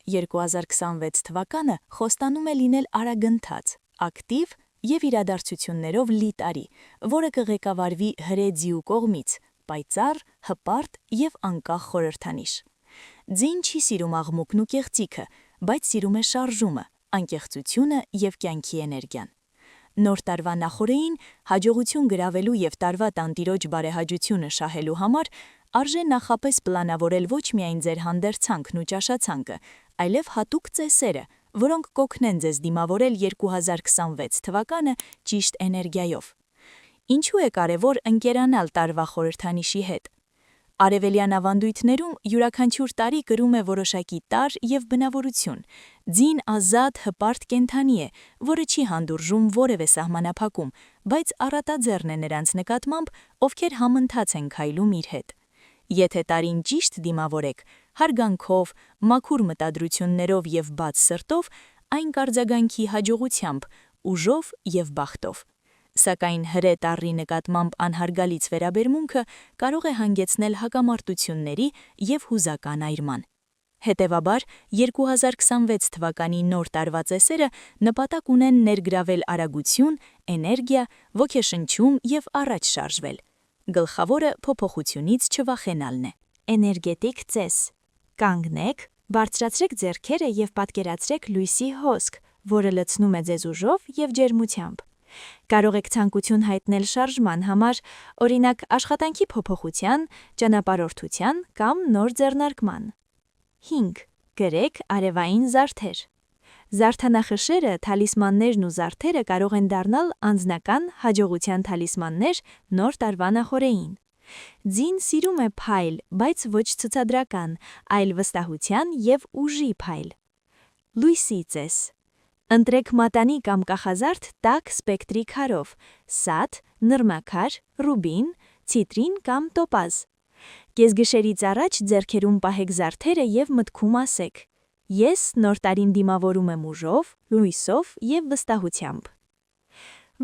2026 թվականը խոստանում է լինել արագընթաց, ակտիվ և իրադարձություններով լի տարի, որը կղեկավարվի հրեձիու կողմից, պայծառ, հպարտ և անկախ խորհրդանիշ։ Ձին չի սիրում աղմուկն ու կեղծիքը, բայց սիրում է շարժումը, անկեղծությունը և կյանքի էներգիան։ Նոր տարվա նախօրեին հաջողություն գրավելու և տարվա տանտիրոջ բարեհաճությունը շահելու համար արժե նախապես պլանավորել ոչ միայն ձեր հանդերձանքն ու ճաշացանկը, այլև հատուկ ծեսերը, որոնք կօգնեն ձեզ դիմավորել 2026 թվականը ճիշտ էներգիայով։ Ինչու է կարևոր ընկերանալ տարվա խորհրդանիշի հետ։ Արևելյան ավանդույթներում յուրաքանչյուր տարի կրում է որոշակի տարր և բնավորություն։ Ձին ազատ, հպարտ կենդանի է, որը չի հանդուրժում որևէ սահմանափակում, բայց առատաձեռն է նրանց նկատմամբ, ովքեր համընթաց են քայլում իր հետ։ Եթե տարին ճիշտ դիմավորեք, հարգանքով, մաքուր մտադրություններով և բաց սրտով, այն կարձագանքի հաջողությամբ, ուժով և բախտով։ Սակայն հրե տառի նկատմամբ անհարգալից վերաբերմունքը կարող է հանգեցնել հակամարտությունների և հուզական այրման։ Հետևաբար, 2026 թվականի նոր տարվա ծեսերը նպատակ ունեն ներգրավել արագություն, էներգիա, ոգեշնչում և առաջ շարժվել։ Գլխավորը փոփոխությունից չվախենալն է։ Էներգետիկ ծես։ Կանգնեք, բարձրացրեք ձեռքերը և պատկերացրեք լույսի հոսք, որը լցնում է ձեզ ուժով և ջերմությամբ։ Կարող եք ցանկություն հայտնել շարժման համար, օրինակ աշխատանքի փոփոխության, ճանապարհորդության կամ նոր ձեռնարկման։ 5. Գրեք արևային զարդեր։ Զարդանախշերը, թալիսմաններն ու զարդերը կարող են դառնալ անձնական հաջողության թալիսմաններ նոր տարվա նախօրեին։ Ձին սիրում է փայլ, բայց ոչ ցուցադրական, այլ վստահության և ուժի փայլ։ Լույսի ծես։ Ընտրեք մատանի կամ կախազարդ տաք սպեկտրի քարով՝ սաթ, նռնակար, ռուբին, ցիտրին կամ տոպազ։ Կեսգիշերից առաջ ձեռքերում պահեք զարդերը և մտքում ասեք. «Ես նոր տարին դիմավորում եմ ուժով, լույսով և վստահությամբ»։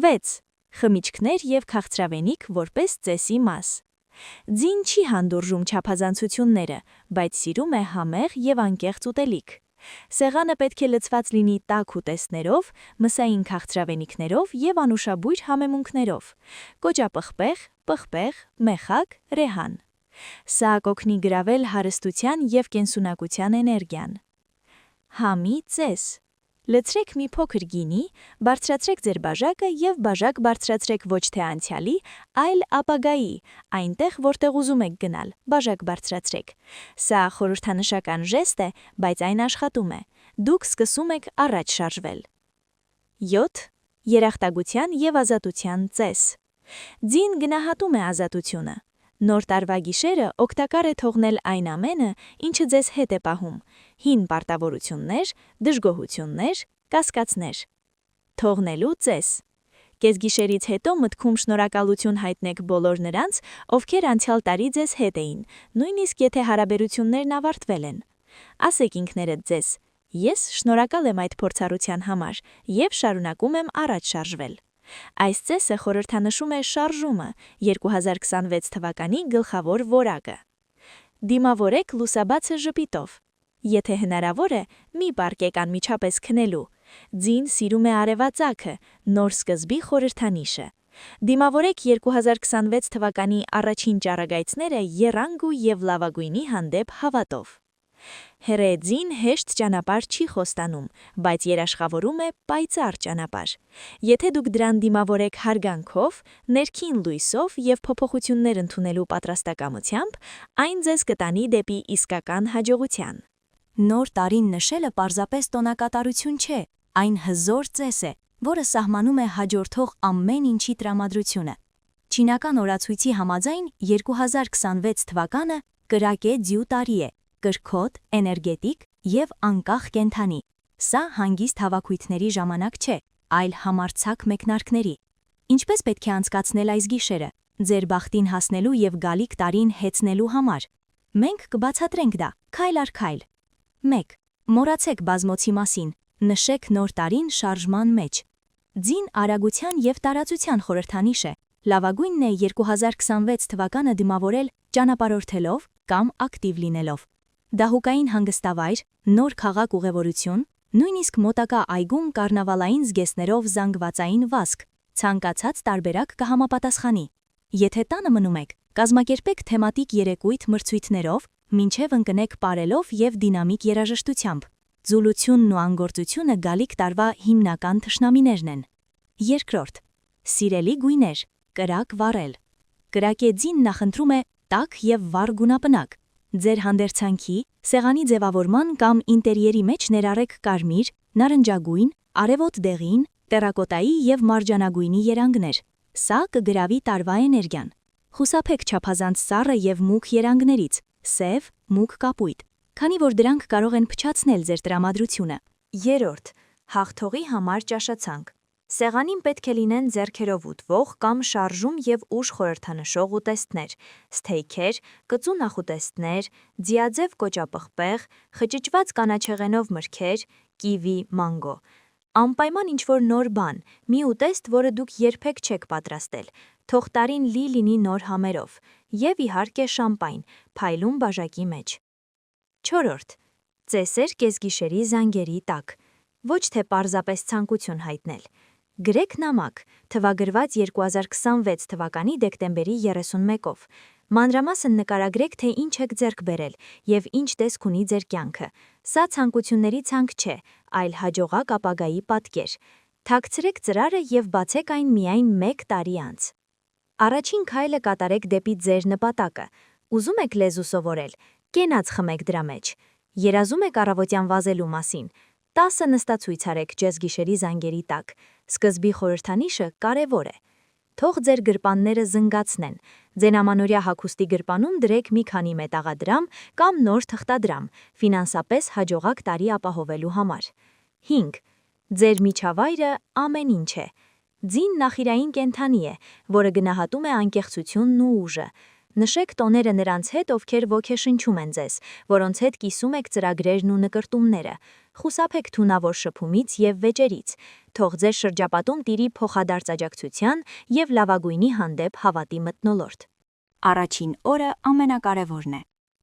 6. Խմիչքներ և քաղցրավենիք որպես ծեսի մաս։ Ձին չի հանդուրժում չափազանցությունները, բայց սիրում է համեղ և անկեղծ ուտելիք։ Սեղանը պետք է լցված լինի տաք ուտեստներով, մսային քաղցրավենիքներով և անուշաբույր համեմունքներով՝ կոճապղպեղ, պղպեղ, մեխակ, ռեհան։ Սա կօգնի գրավել հարստության և կենսունակության էներգիան։ Համի ծես։ Լցրեք մի փոքր գինի, բարձրացրեք ձեր բաժակը և բաժակ բարձրացրեք ոչ թե անցյալի, այլ ապագայի, այնտեղ, որտեղ ուզում եք գնալ, բաժակ բարձրացրեք։ Սա խորհրդանշական ժեստ է, բայց այն աշխատում է։ Դուք սկսում եք առաջ շարժվել։ 7. Երախտագության և ազատության ծես։ Ձին գնահատում է ազատությունը։ Նոր տարվա գիշերը օգտակար է թողնել այն ամենը, ինչը ձեզ հետ է պահում՝ հին պարտավորություններ, դժգոհություններ, կասկածներ։ Թողնելու ծես։ Կեսգիշերից հետո մտքում շնորհակալություն հայտնեք բոլոր նրանց, ովքեր անցյալ տարի ձեզ հետ էին, նույնիսկ եթե հարաբերություններն ավարտվել են։ Ասեք ինքներդ ձեզ. «Ես շնորհակալ եմ այդ փորձառության համար և շարունակում եմ առաջ շարժվել»։ Այս ծեսը խորհրդանշում է շարժումը, 2026 թվականի գլխավոր որակը։ Դիմավորեք լուսաբացը ժպիտով։ Եթե հնարավոր է, մի պառկեք անմիջապես քնելու։ Ձին սիրում է արևածագը, նոր սկզբի խորհրդանիշը։ Դիմավորեք 2026 թվականի առաջին ճառագայթները եռանք և լավագույնի հանդեպ հավատով։ Հրե ձին հեշտ ճանապարհ չի խոստանում, բայց երաշխավորում է պայծառ ճանապարհ։ Եթե դուք դրան դիմավորեք հարգանքով, ներքին լույսով և փոփոխություններ ընդունելու պատրաստակամությամբ, այն ձեզ կտանի դեպի իսկական հաջողության։ Նոր տարին նշելը պարզապես տոնակատարություն չէ, այն հզոր ծես է, որը սահմանում է հաջորդող ամեն ինչի տրամադրությունը։ Չինական օրացույցի համաձայն 2026 թվականը կրակե ձյու տարի է, կրքոտ, էներգետիկ և անկախ կենդանի։ Սա հանգիստ հավաքույթների ժամանակ չէ, այլ համարձակ մեկնարկների։ Ինչպես պետք է անցկացնել այս գիշերը, ձեր բախտին հասնելու և գալիք տարին հեծնելու համար։ Մենք կբացատրենք դա քայլ առ քայլ։ 1. Մոռացեք բազմոցի մասին, նշեք նոր տարին շարժման մեջ։ Ձին արագության և տարածության խորհրդանիշ է։ Լավագույնն է 2026 թվականը դիմավորել ճանապարհորդելով կամ ակտիվ լինելով։ Դահուկային հանգստավայր, նոր քաղաք ուղևորություն, նույնիսկ մոտակա այգում կառնավալային զգեստներով զանգվածային վազք, ցանկացած տարբերակ կհամապատասխանի։ Եթե տանը մնում եք, կազմակերպեք թեմատիկ երեկույթ մրցույթներով, մինչև ընկնեք պարելով եւ դինամիկ երաժշտությամբ։ Ձուլությունն ու անգործությունը գալիք տարվա հիմնական թշնամիներն են։ Երկրորդ. սիրելի գույներ, կրակ վառել։ Կրակեձին նախընտրում է տաք եւ վառ գունապնակ։ Ձեր հանդերձանքի, սեղանի ձևավորման կամ ինտերիերի մեջ ներառեք կարմիր, նարնջագույն, արևոտ դեղին, տերակոտայի եւ մարջանագույնի երանգներ։ Սա կգրավի տարվա էներգիան։ Խուսափեք չափազանց սառը եւ մուգ երանգներից, սև, մուգ կապույտ, քանի որ դրանք կարող են փչացնել ձեր տրամադրությունը։ Երրորդ. հաղթողի համար ճաշացանկ։ Սեղանին պետք է լինեն ձեռքերով ուտվող կամ շարժում եւ ուժ խորհրդանշող ուտեստներ, սթեյքեր, կծու նախուտեստներ, ձիաձև կոճապղպեղ, խճճված կանաչեղենով մրգեր, կիվի, մանգո։ Անպայման ինչ-որ նոր բան, մի ուտեստ, որը դուք երբեք չեք պատրաստել, թող տարին լի լինի նոր համերով, եւ իհարկե շամպայն, փայլուն բաժակի մեջ։ Չորրորդ. ծեսեր կեսգիշերի զանգերի տակ։ Ոչ թե պարզապես ցանկություն հայտնել։ Գրեք նամակ, թվագրված 2026 թվականի դեկտեմբերի 31-ով։ Մանրամասն նկարագրեք, թե ինչ եք ձեռք բերել եւ ինչ տեսք ունի ձեր կյանքը։ Սա ցանկությունների ցանկ չէ, այլ հաջողակ ապագայի պատկեր։ Թաքցրեք ծրարը եւ բացեք այն միայն 1 տարի անց։ Առաջին քայլը կատարեք դեպի ձեր նպատակը։ Ուզում եք լեզու սովորել, կենաց խմեք դրա մեջ։ Երազում եք առավոտյան վազելու մասին, 10 նստացույց արեք ջեզ գիշերի զանգերի տակ։ Սկզբի խորհրդանիշը կարևոր է։ Թող ձեր գրպանները զնգացնեն։ Ձեր ամանորյա հագուստի գրպանում դրեք մի քանի մետաղադրամ կամ նոր թղթադրամ, ֆինանսապես հաջողակ տարի ապահովելու համար։ 5. Ձեր միջավայրը ամեն ինչ է։ Ձին նախիրային կենդանի է, որը գնահատում է անկեղծությունն ու ուժը։ Նշեք տոները նրանց հետ, ովքեր ոգեշնչում են ձեզ, որոնց հետ կիսում եք ծրագրերն ու նկրտումները։ Խուսափեք թունավոր շփումից եւ վեճերից։ Թող ձեր շրջապատում տիրի փոխադարձ աջակցության եւ լավագույնի հանդեպ հավատի մթնոլորտ։ Առաջին օրը ամենակարևորն է։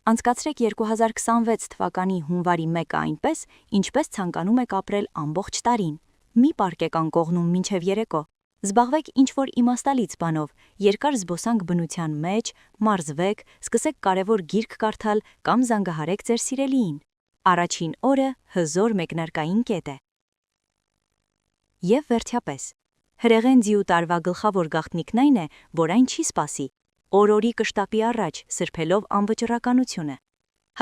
Անցկացրեք 2026 թվականի հունվարի 1-ը այնպես, ինչպես ցանկանում եք ապրել ամբողջ տարին։ Մի պարկեք անկողնում մինչև երեկո։ Զբաղվեք ինչ-որ իմաստալից բանով, երկար զբոսանք բնության մեջ, մարզվեք, սկսեք կարևոր գիրք կարդալ կամ զանգահարեք ձեր սիրելիին։ Առաջին օրը հզոր մեկնարկային կետ է։ Եվ վերջապես, հրեղեն ձիու տարվա գլխավոր գաղտնիքն այն է, որ այն չի սպասի, օր-օրի կշտապի առաջ, սրբելով անվճռականությունը։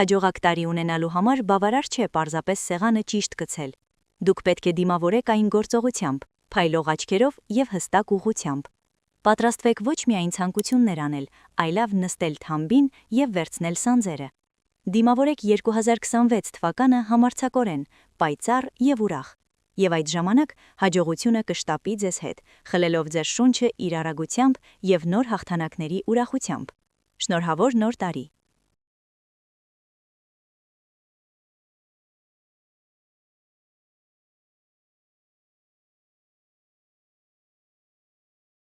Հաջողակ տարի ունենալու համար բավարար չէ պարզապես սեղանը ճիշտ գցել։ Դուք պետք է դիմավորեք այն գործողությամբ, փայլող աչքերով եւ հստակ ուղղությամբ։ Պատրաստվեք ոչ միայն ցանկություններ անել, այլև նստել թամբին եւ վերցնել սանձերը։ Դիմավորեք 2026 թվականը համարձակորեն, պայծառ եւ ուրախ։ Եվ այդ ժամանակ հաջողությունը կշտապի ձեզ հետ, խլելով ձեր շունչը իր արագությամբ եւ նոր հաղթանակների ուրախությամբ։ Շնորհավոր նոր տարի։